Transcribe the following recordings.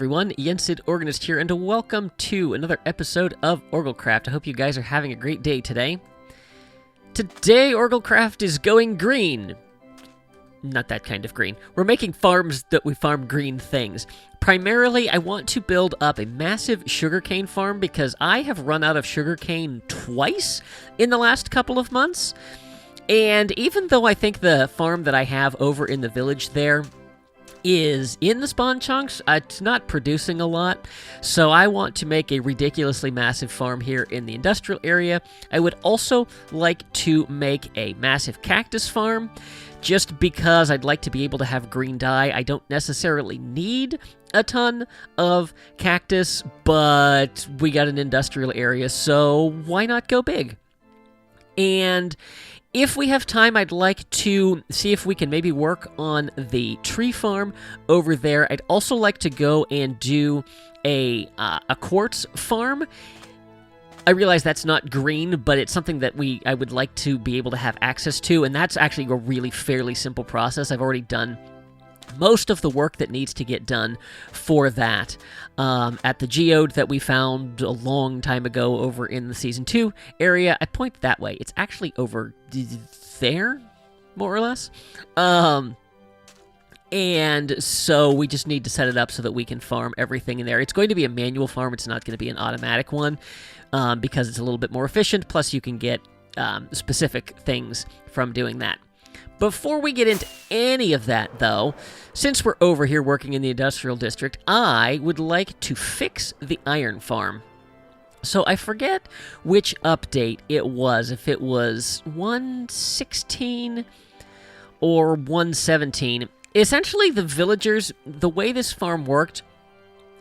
everyone, Yensid Organist here, and welcome to another episode of OrgelCraft. I hope you guys are having a great day today. Today, OrgelCraft is going green. Not that kind of green. We're making farms that we farm green things. Primarily, I want to build up a massive sugarcane farm because I have run out of sugarcane twice in the last couple of months. And even though I think the farm that I have over in the village there is in the spawn chunks, it's not producing a lot, so I want to make a ridiculously massive farm here in the industrial area. I would also like to make a massive cactus farm, just because I'd like to be able to have green dye. I don't necessarily need a ton of cactus, but we got an industrial area, so why not go big? And if we have time, I'd like to see if we can maybe work on the tree farm over there. I'd also like to go and do a quartz farm. I realize that's not green, but it's something that I would like to be able to have access to, and that's actually a really fairly simple process. I've already done most of the work that needs to get done for that at the geode that we found a long time ago over in the Season 2 area. I point that way. It's actually over there, more or less. And so we just need to set it up so that we can farm everything in there. It's going to be a manual farm. It's not going to be an automatic one because it's a little bit more efficient. Plus, you can get specific things from doing that. Before we get into any of that, though, since we're over here working in the industrial district, I would like to fix the iron farm. So I forget which update it was, if it was 1.16 or 1.17. Essentially, the villagers, the way this farm worked,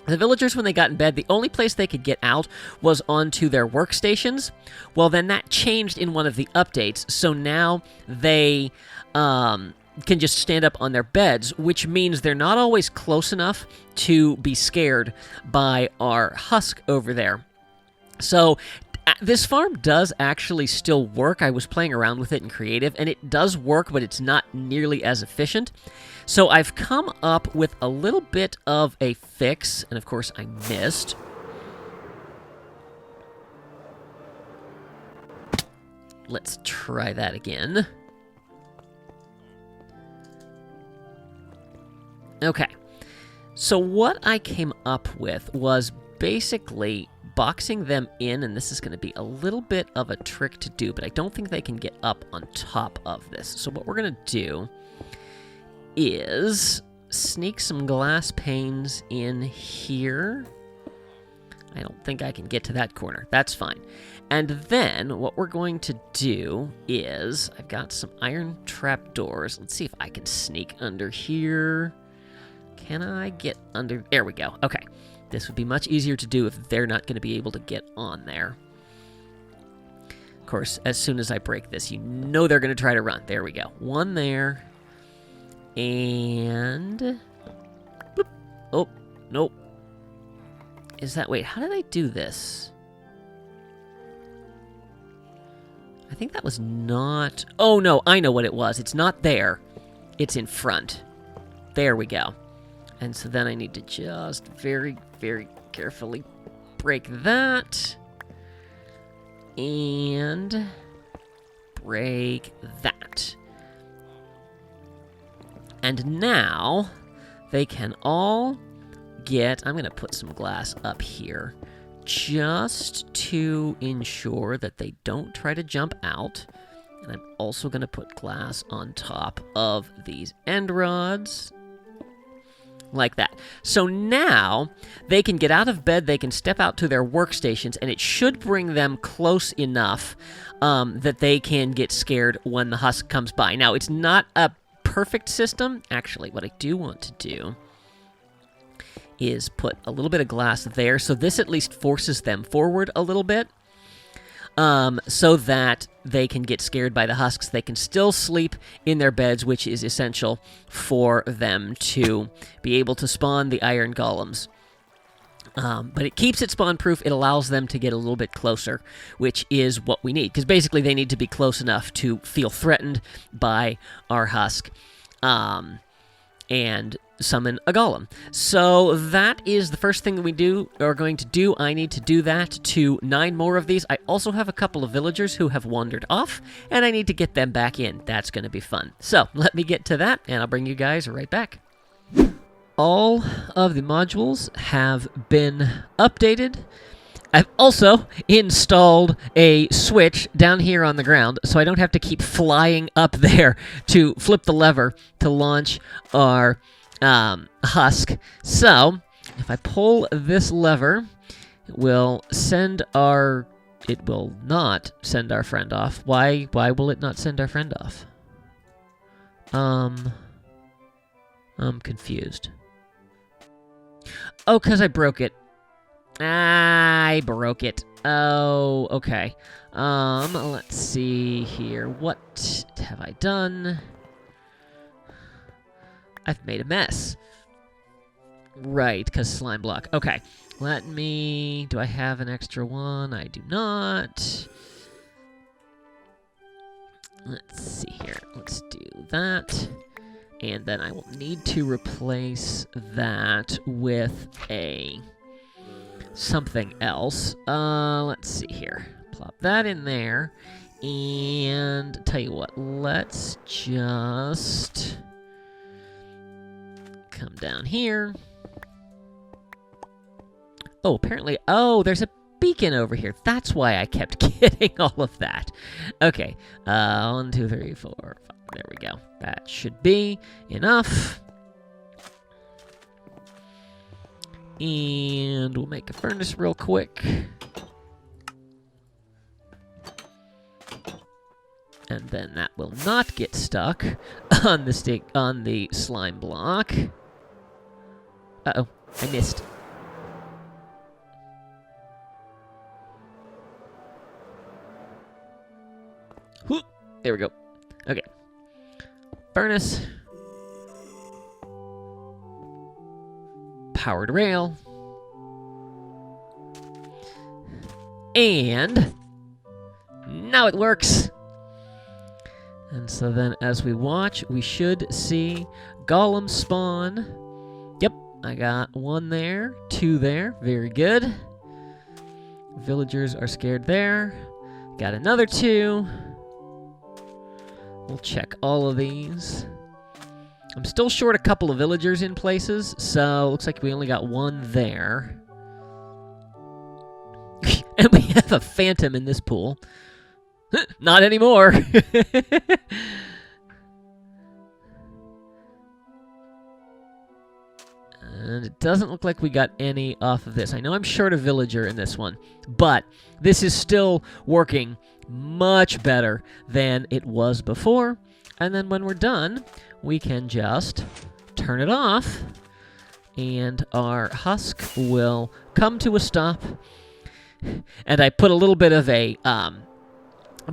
the villagers, when they got in bed, the only place they could get out was onto their workstations. Well, then that changed in one of the updates, so now they can just stand up on their beds, which means they're not always close enough to be scared by our husk over there. So this farm does actually still work. I was playing around with it in creative, and it does work, but it's not nearly as efficient. So I've come up with a little bit of a fix, and of course I missed. Let's try that again. Okay, so what I came up with was basically boxing them in, and this is going to be a little bit of a trick to do, but I don't think they can get up on top of this. So what we're going to do is sneak some glass panes in here. I don't think I can get to that corner. That's fine. And then what we're going to do is, I've got some iron trapdoors. Let's see if I can sneak under here. Can I get under? There we go. Okay. This would be much easier to do if they're not going to be able to get on there. Of course, as soon as I break this, you know they're going to try to run. There we go. One there. And bloop. Oh, nope. Is that, wait, how did I do this? I think that was not, oh no, I know what it was. It's not there. It's in front. There we go. And so then I need to just very, very carefully break that. And break that. And now they can all get, I'm going to put some glass up here just to ensure that they don't try to jump out. And I'm also going to put glass on top of these end rods. Like that. So now they can get out of bed, they can step out to their workstations, and it should bring them close enough that they can get scared when the husk comes by. Now, it's not a perfect system. Actually, what I do want to do is put a little bit of glass there, so this at least forces them forward a little bit, so that they can get scared by the husks. They can still sleep in their beds, which is essential for them to be able to spawn the iron golems. But it keeps it spawn-proof. It allows them to get a little bit closer, which is what we need, because basically they need to be close enough to feel threatened by our husk. and summon a golem. So that is the first thing that we are going to do. I need to do that to 9 more of these. I also have a couple of villagers who have wandered off, and I need to get them back in. That's going to be fun. So let me get to that, and I'll bring you guys right back. All of the modules have been updated. I've also installed a switch down here on the ground, so I don't have to keep flying up there to flip the lever to launch our husk. So, if I pull this lever, it will not send our friend off. Why will it not send our friend off? I'm confused. Oh, because I broke it. I broke it. Oh, okay. Let's see here. What have I done? I've made a mess. Right, because slime block. Okay. Do I have an extra one? I do not. Let's see here. Let's do that. And then I will need to replace that with something else. Let's see here. Plop that in there. And tell you what, let's just come down here. Oh, apparently, there's a beacon over here. That's why I kept getting all of that. Okay, 1, 2, 3, 4, 5. There we go. That should be enough. And we'll make a furnace real quick. And then that will not get stuck on the slime block. Uh-oh, I missed. Whoop, there we go. Okay. Furnace. Powered rail. And now it works. And so then as we watch, we should see golem spawn. Yep, I got 1 there, 2 there. Very good. Villagers are scared there. Got another 2. We'll check all of these. I'm still short a couple of villagers in places, so looks like we only got 1 there. And we have a phantom in this pool. Not anymore. And it doesn't look like we got any off of this. I know I'm short a villager in this one, but this is still working much better than it was before. And then when we're done, we can just turn it off, and our husk will come to a stop. And I put a little bit of a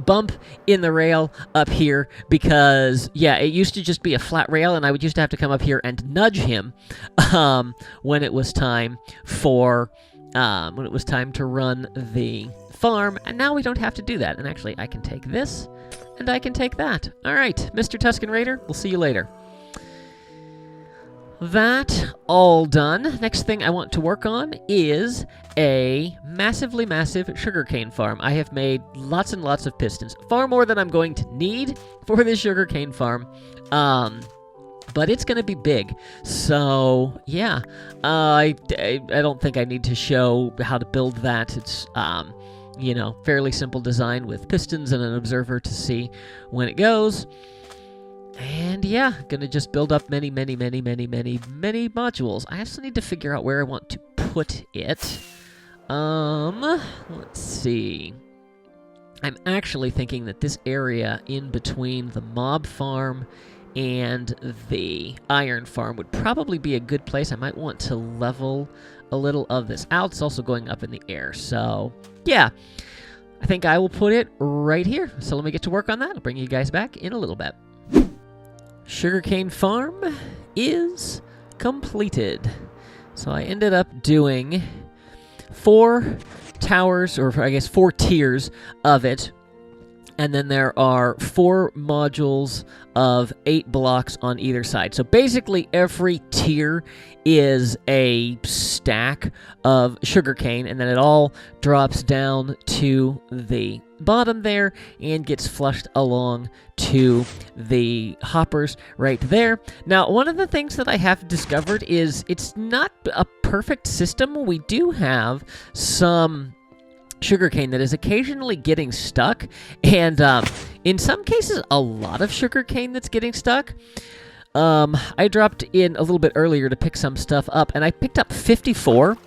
bump in the rail up here because, yeah, it used to just be a flat rail, and I would used to have to come up here and nudge him when it was time to run the farm, and now we don't have to do that. And actually, I can take this, and I can take that. All right, Mr. Tuscan Raider, we'll see you later. That all done. Next thing I want to work on is a massively massive sugarcane farm. I have made lots and lots of pistons, far more than I'm going to need for this sugarcane farm. But it's going to be big. So, yeah, I don't think I need to show how to build that. It's, fairly simple design with pistons and an observer to see when it goes. And yeah, gonna just build up many modules. I also need to figure out where I want to put it. Let's see. I'm actually thinking that this area in between the mob farm and the iron farm would probably be a good place. I might want to level a little of this out. It's also going up in the air, so yeah. I think I will put it right here. So let me get to work on that. I'll bring you guys back in a little bit. Sugarcane farm is completed. So I ended up doing 4 towers, or I guess 4 tiers of it. And then there are 4 modules of 8 blocks on either side. So basically every tier is a stack of sugarcane, and then it all drops down to the bottom there and gets flushed along to the hoppers right there. Now, one of the things that I have discovered is it's not a perfect system. We do have some sugarcane that is occasionally getting stuck, and in some cases a lot of sugarcane that's getting stuck. I dropped in a little bit earlier to pick some stuff up, and I picked up 54.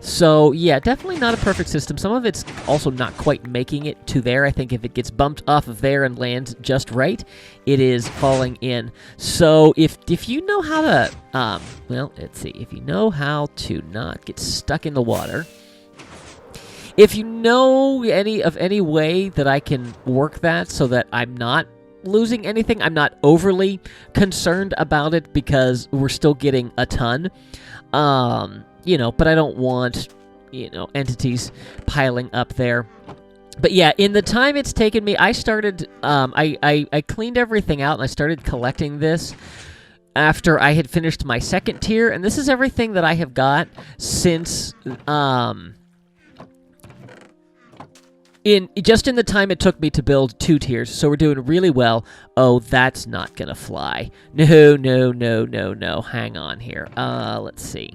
So yeah, definitely not a perfect system. Some of it's also not quite making it to there. I think if it gets bumped off of there and lands just right, it is falling in. So if you know how to well, let's see, if you know how to not get stuck in the water, if you know any way that I can work that so that I'm not losing anything, I'm not overly concerned about it because we're still getting a ton. But I don't want, entities piling up there. But yeah, in the time it's taken me, I started, I cleaned everything out and I started collecting this after I had finished my second tier, and this is everything that I have got since, in the time it took me to build 2 tiers, so we're doing really well. Oh, that's not gonna fly. No. Hang on here. Let's see.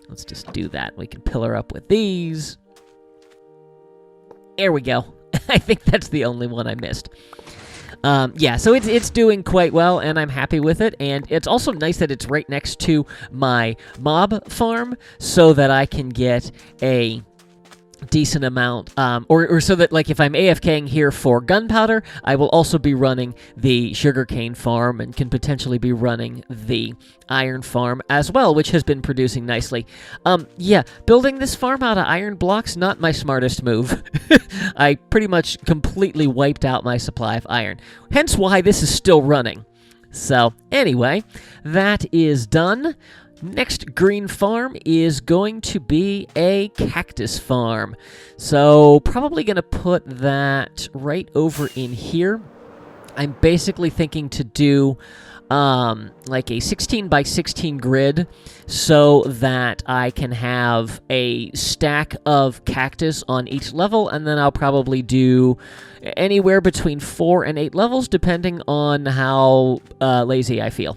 Let's just do that. We can pillar up with these. There we go. I think that's the only one I missed. Yeah, so it's doing quite well, and I'm happy with it. And it's also nice that it's right next to my mob farm, so that I can get a decent amount, or so that, like, if I'm AFKing here for gunpowder, I will also be running the sugarcane farm and can potentially be running the iron farm as well, which has been producing nicely. Yeah, building this farm out of iron blocks, not my smartest move. I pretty much completely wiped out my supply of iron, hence why this is still running. So, anyway, that is done. Next green farm is going to be a cactus farm. So probably going to put that right over in here. I'm basically thinking to do like a 16 by 16 grid so that I can have a stack of cactus on each level, and then I'll probably do anywhere between 4 and 8 levels depending on how lazy I feel.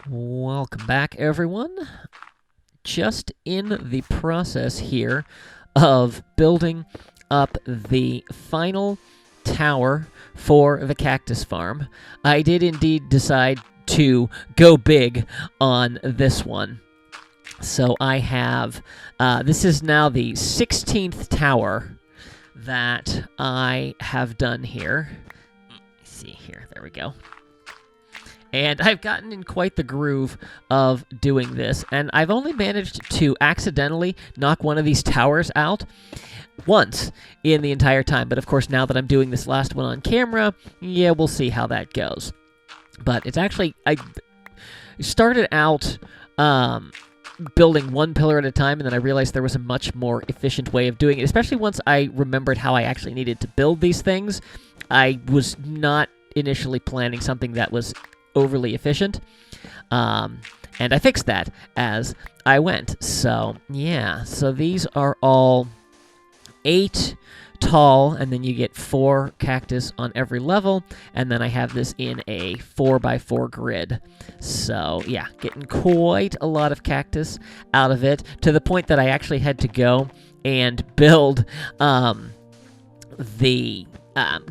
Welcome back, everyone. Just in the process here of building up the final tower for the cactus farm. I did indeed decide to go big on this one. So I have, this is now the 16th tower that I have done here. Let's see here, there we go. And I've gotten in quite the groove of doing this, and I've only managed to accidentally knock one of these towers out once in the entire time. But of course, now that I'm doing this last one on camera, yeah, we'll see how that goes. But it's actually, I started out building one pillar at a time, and then I realized there was a much more efficient way of doing it, especially once I remembered how I actually needed to build these things. I was not initially planning something that was overly efficient, and I fixed that as I went. So yeah, so these are all 8 tall, and then you get 4 cactus on every level, and then I have this in a 4x4 grid. So yeah, getting quite a lot of cactus out of it, to the point that I actually had to go and build the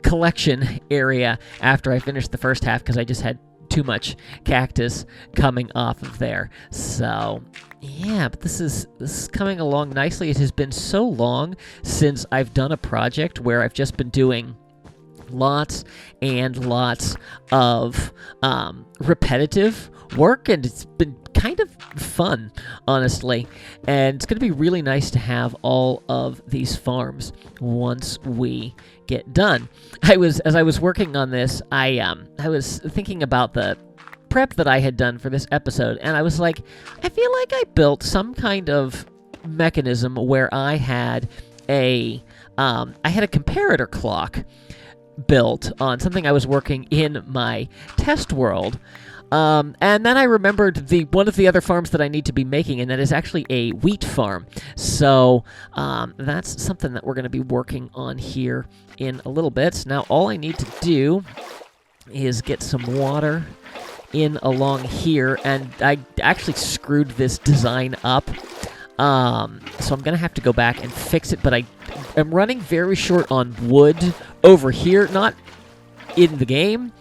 collection area after I finished the first half, because I just had too much cactus coming off of there. So yeah, but this is coming along nicely. It has been so long since I've done a project where I've just been doing lots and lots of repetitive work, and it's been kind of fun, honestly. And it's going to be really nice to have all of these farms once we get done. As I was working on this, I was thinking about the prep that I had done for this episode, and I was like, I feel like I built some kind of mechanism where I had a comparator clock built on something I was working in my test world. And then I remembered one of the other farms that I need to be making, and that is actually a wheat farm. So that's something that we're going to be working on here in a little bit. Now all I need to do is get some water in along here, and I actually screwed this design up. So I'm going to have to go back and fix it, but I am running very short on wood over here, not in the game.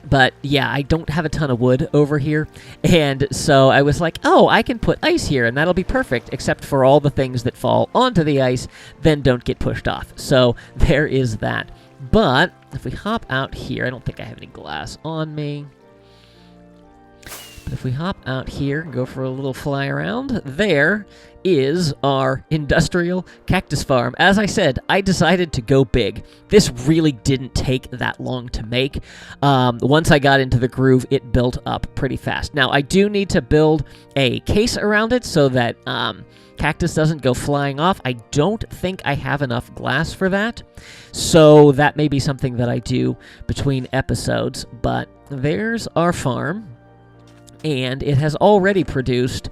But yeah, I don't have a ton of wood over here, and so I was like, oh, I can put ice here, and that'll be perfect, except for all the things that fall onto the ice then don't get pushed off. So there is that. But if we hop out here, I don't think I have any glass on me. But if we hop out here and go for a little fly around, there is our industrial cactus farm. As I said, I decided to go big. This really didn't take that long to make. Once I got into the groove, it built up pretty fast. Now, I do need to build a case around it so that cactus doesn't go flying off. I don't think I have enough glass for that, so that may be something that I do between episodes. But there's our farm, and it has already produced,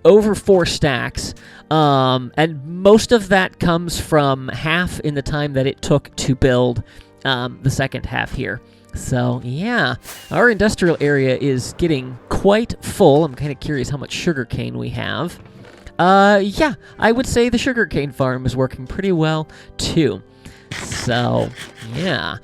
over 4 stacks, and most of that comes from half in the time that it took to build the second half here. So, yeah, our industrial area is getting quite full. I'm kind of curious how much sugarcane we have. Yeah, I would say the sugarcane farm is working pretty well, too. So, yeah.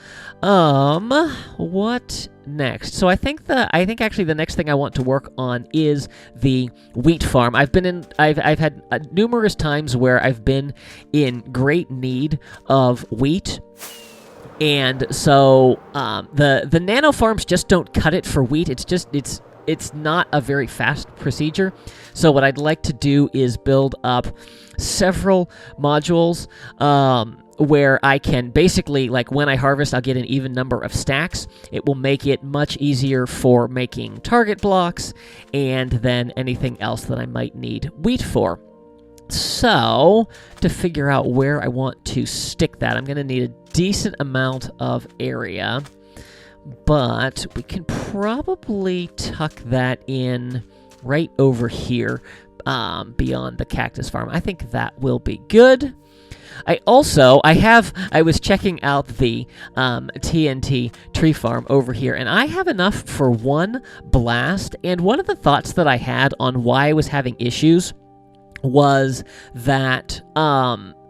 What next? So I think actually the next thing I want to work on is the wheat farm. I've had numerous times where I've been in great need of wheat. And so the nano farms just don't cut it for wheat. It's not a very fast procedure. So what I'd like to do is build up several modules where I can basically, like, when I harvest, I'll get an even number of stacks. It will make it much easier for making target blocks and then anything else that I might need wheat for. So, to figure out where I want to stick that, I'm going to need a decent amount of area, but we can probably tuck that in right over here beyond the cactus farm. I think that will be good. I was checking out the TNT tree farm over here, and I have enough for 1 blast, and one of the thoughts that I had on why I was having issues was that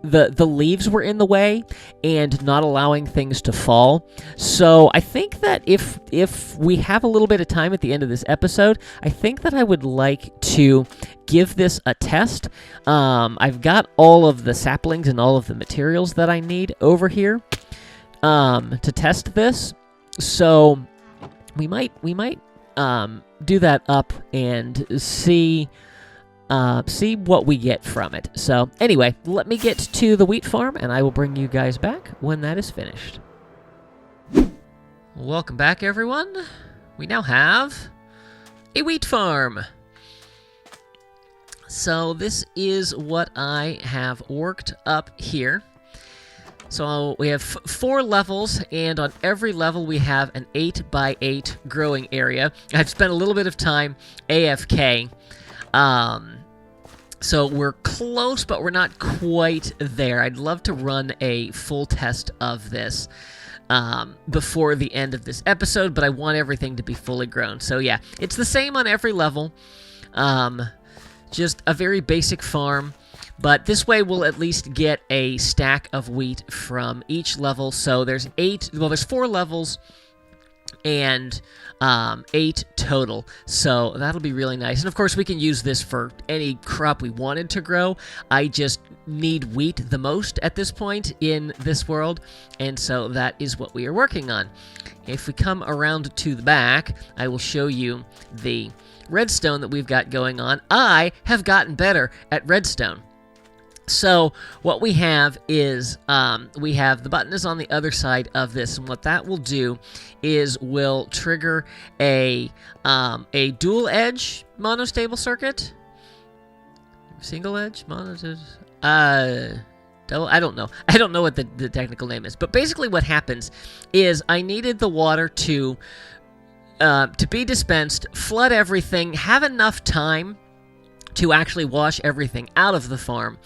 the leaves were in the way and not allowing things to fall. So I think that if we have a little bit of time at the end of this episode, I think that I would like to give this a test. I've got all of the saplings and all of the materials that I need over here to test this. So we might do that up and see what we get from it. So anyway, let me get to the wheat farm, and I will bring you guys back when that is finished. Welcome back, everyone. We now have a wheat farm. So this is what I have worked up here. So we have 4 levels, and on every level we have an 8x8 growing area. I've spent a little bit of time AFK. So we're close, but we're not quite there. I'd love to run a full test of this before the end of this episode, but I want everything to be fully grown. So yeah, it's the same on every level. Just a very basic farm, but this way we'll at least get a stack of wheat from each level. So there's 4 levels and 8 total, so that'll be really nice. And of course we can use this for any crop we wanted to grow. I just need wheat the most at this point in this world, and so that is what we are working on. If we come around to the back, I will show you the redstone that we've got going on. I have gotten better at redstone. So what we have is, we have the button is on the other side of this, and what that will do is will trigger a dual edge monostable circuit. Single edge monitors. I don't know. I don't know what the technical name is. But basically what happens is I needed the water to be dispensed, flood everything, have enough time to actually wash everything out of the farm,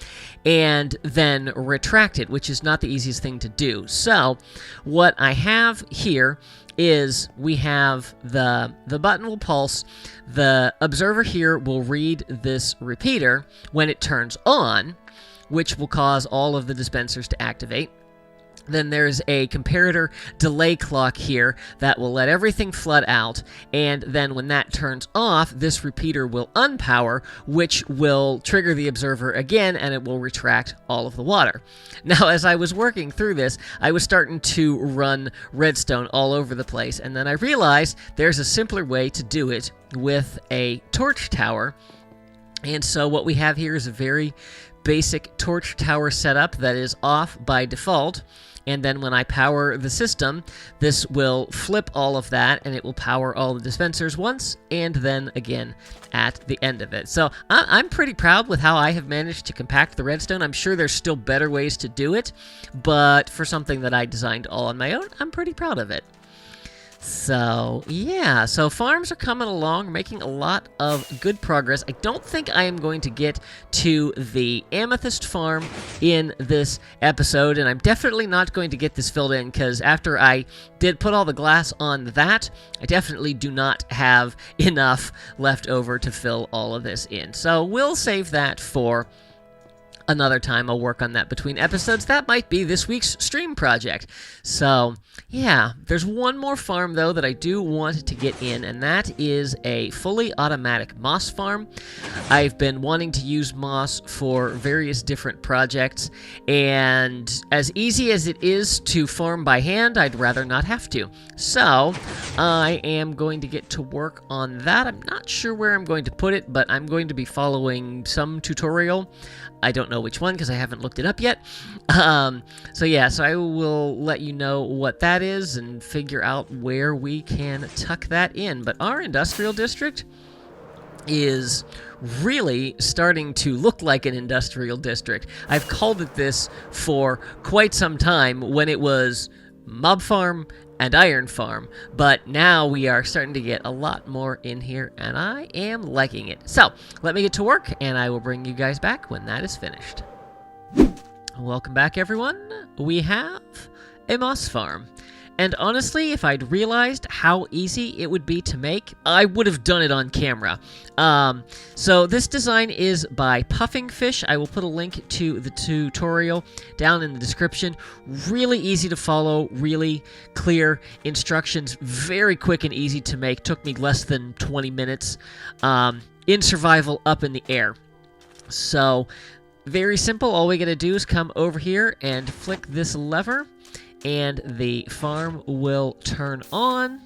and then retract it, which is not the easiest thing to do. So what I have here is we have the button will pulse, the observer here will read this repeater when it turns on, which will cause all of the dispensers to activate. Then there's a comparator delay clock here that will let everything flood out, and then when that turns off, this repeater will unpower, which will trigger the observer again, and it will retract all of the water. Now, as I was working through this, I was starting to run redstone all over the place, and then I realized there's a simpler way to do it with a torch tower. And so what we have here is a very basic torch tower setup that is off by default. And then when I power the system, this will flip all of that, and it will power all the dispensers once, and then again at the end of it. So I'm pretty proud with how I have managed to compact the redstone. I'm sure there's still better ways to do it, but for something that I designed all on my own, I'm pretty proud of it. So, yeah, so farms are coming along, making a lot of good progress. I don't think I am going to get to the amethyst farm in this episode, and I'm definitely not going to get this filled in, because after I did put all the glass on that, I definitely do not have enough left over to fill all of this in. So we'll save that for another time. I'll work on that between episodes. That might be this week's stream project. So, yeah, there's one more farm, though, that I do want to get in, and that is a fully automatic moss farm. I've been wanting to use moss for various different projects, and as easy as it is to farm by hand, I'd rather not have to. So, I am going to get to work on that. I'm not sure where I'm going to put it, but I'm going to be following some tutorial. I don't know which one because I haven't looked it up yet. So I will let you know what that is and figure out where we can tuck that in. But our industrial district is really starting to look like an industrial district. I've called it this for quite some time when it was Mob Farm and Iron Farm, but now we are starting to get a lot more in here, and I am liking it. So, let me get to work, and I will bring you guys back when that is finished. Welcome back, everyone. We have a moss farm. And honestly, if I'd realized how easy it would be to make, I would have done it on camera. So this design is by Puffing Fish. I will put a link to the tutorial down in the description. Really easy to follow, really clear instructions, very quick and easy to make. Took me less than 20 minutes in survival up in the air. So very simple. All we got to do is come over here and flick this lever, and the farm will turn on.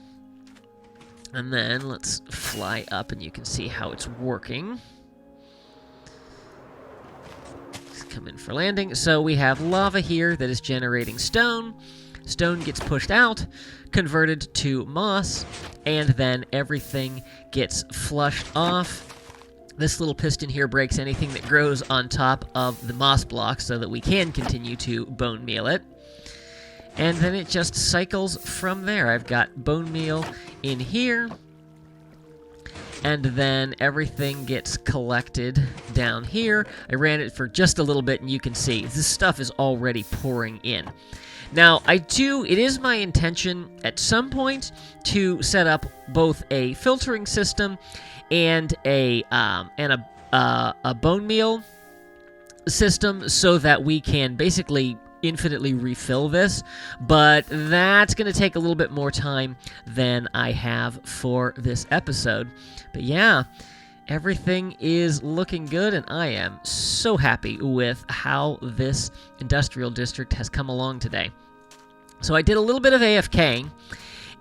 And then let's fly up and you can see how it's working. Let's come in for landing. So we have lava here that is generating stone. Stone gets pushed out, converted to moss, and then everything gets flushed off. This little piston here breaks anything that grows on top of the moss block so that we can continue to bone meal it. And then it just cycles from there. I've got bone meal in here, and then everything gets collected down here. I ran it for just a little bit, and you can see this stuff is already pouring in. Now, it is my intention at some point to set up both a filtering system and a bone meal system so that we can basically infinitely refill this, but that's going to take a little bit more time than I have for this episode. But yeah, everything is looking good, and I am so happy with how this industrial district has come along today. So I did a little bit of AFK,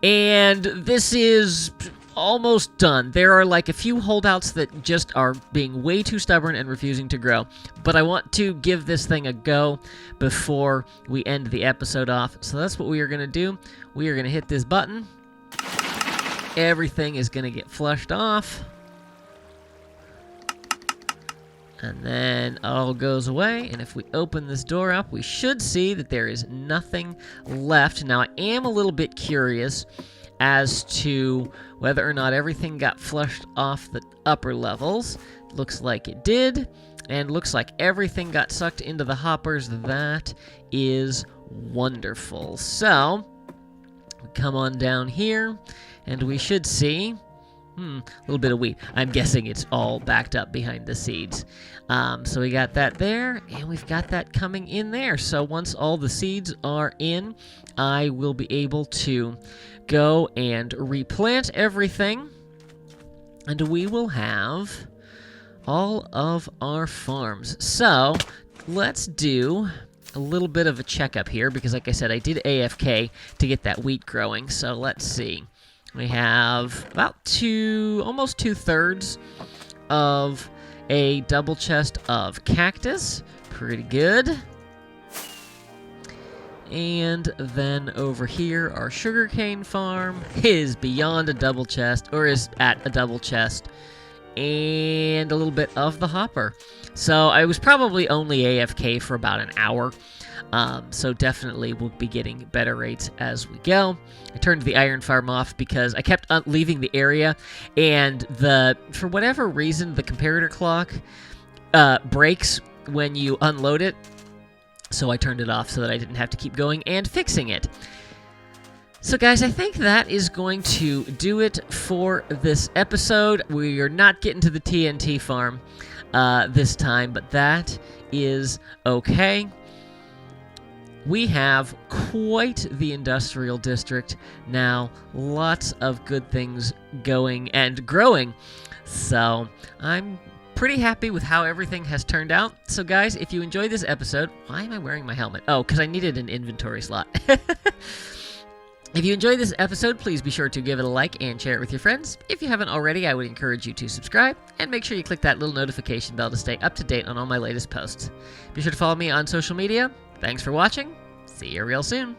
and this is almost done. There are like a few holdouts that just are being way too stubborn and refusing to grow, but I want to give this thing a go before we end the episode off. So that's what we are going to do. We are going to hit this button. Everything is going to get flushed off. And then it all goes away, and if we open this door up, we should see that there is nothing left. Now, I am a little bit curious as to whether or not everything got flushed off the upper levels. Looks like it did, and looks like everything got sucked into the hoppers. That is wonderful. So, we come on down here, and we should see a little bit of wheat. I'm guessing it's all backed up behind the seeds. So we got that there, and we've got that coming in there. So once all the seeds are in, I will be able to go and replant everything, and we will have all of our farms. So let's do a little bit of a checkup here, because like I said, I did AFK to get that wheat growing. So let's see. We have about almost 2/3 of a double chest of cactus. Pretty good. And then over here, our sugarcane farm is beyond a double chest, or is at a double chest. And a little bit of the hopper. So I was probably only AFK for about an hour. So definitely we'll be getting better rates as we go. I turned the iron farm off because I kept leaving the area, and for whatever reason, the comparator clock breaks when you unload it. So I turned it off so that I didn't have to keep going and fixing it. So guys, I think that is going to do it for this episode. We are not getting to the TNT farm this time, but that is okay. We have quite the industrial district now. Lots of good things going and growing. So I'm pretty happy with how everything has turned out. So guys, if you enjoyed this episode, why am I wearing my helmet? Oh, because I needed an inventory slot. If you enjoyed this episode, please be sure to give it a like and share it with your friends. If you haven't already, I would encourage you to subscribe, and make sure you click that little notification bell to stay up to date on all my latest posts. Be sure to follow me on social media. Thanks for watching. See you real soon.